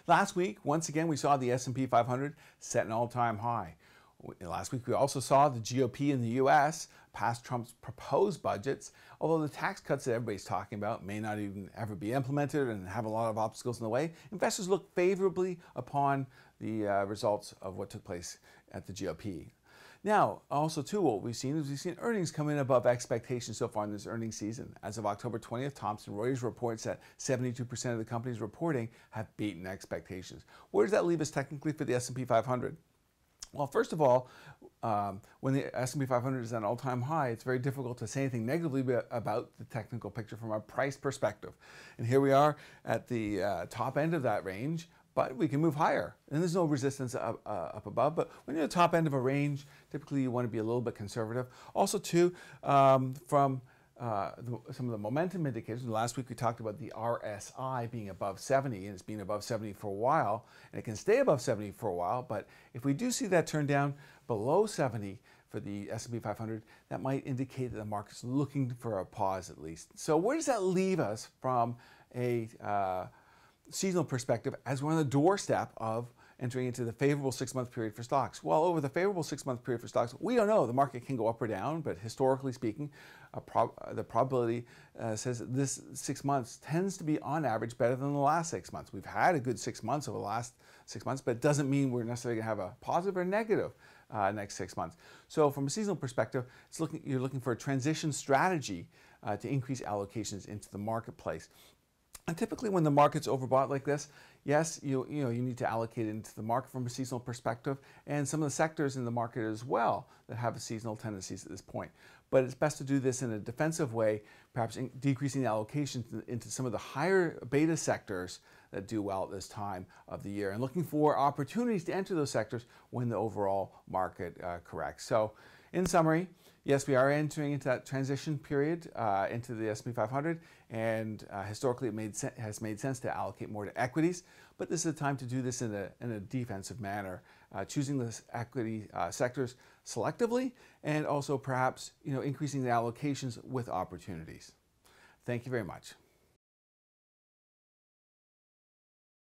Last week, once again, we saw the S&P 500 set an all-time high. Last week, we also saw the GOP in the U.S. pass Trump's proposed budgets, although the tax cuts that everybody's talking about may not even ever be implemented and have a lot of obstacles in the way. Investors look favorably upon the results of what took place at the GOP. Now, also too, what we've seen earnings come in above expectations so far in this earnings season. As of October 20th, Thomson Reuters reports that 72% of the companies reporting have beaten expectations. Where does that leave us technically for the S&P 500? Well, first of all, when the S&P 500 is at an all-time high, it's very difficult to say anything negatively about the technical picture from a price perspective. And here we are at the top end of that range, but we can move higher. And there's no resistance up above. But when you're at the top end of a range, typically you want to be a little bit conservative. Also, too, from some of the momentum indicators. Last week we talked about the RSI being above 70, and it's been above 70 for a while, and it can stay above 70 for a while. But if we do see that turn down below 70 for the S&P 500, that might indicate that the market's looking for a pause at least. So where does that leave us from a seasonal perspective as we're on the doorstep of entering into the favorable 6-month period for stocks? Well, over the favorable 6-month period for stocks, we don't know. The market can go up or down, but historically speaking, the probability says that this 6 months tends to be on average better than the last 6 months. We've had a good 6 months over the last 6 months, but it doesn't mean we're necessarily going to have a positive or negative next 6 months. So from a seasonal perspective, you're looking for a transition strategy to increase allocations into the marketplace. And typically when the market's overbought like this, yes, you need to allocate into the market from a seasonal perspective, and some of the sectors in the market as well that have seasonal tendencies at this point. But it's best to do this in a defensive way, perhaps decreasing the allocations into some of the higher beta sectors that do well at this time of the year, and looking for opportunities to enter those sectors when the overall market corrects. So in summary, yes, we are entering into that transition period into the S&P 500, and historically it has made sense to allocate more to equities, but this is a time to do this in a defensive manner, choosing the equity sectors selectively, and also perhaps increasing the allocations with opportunities. Thank you very much.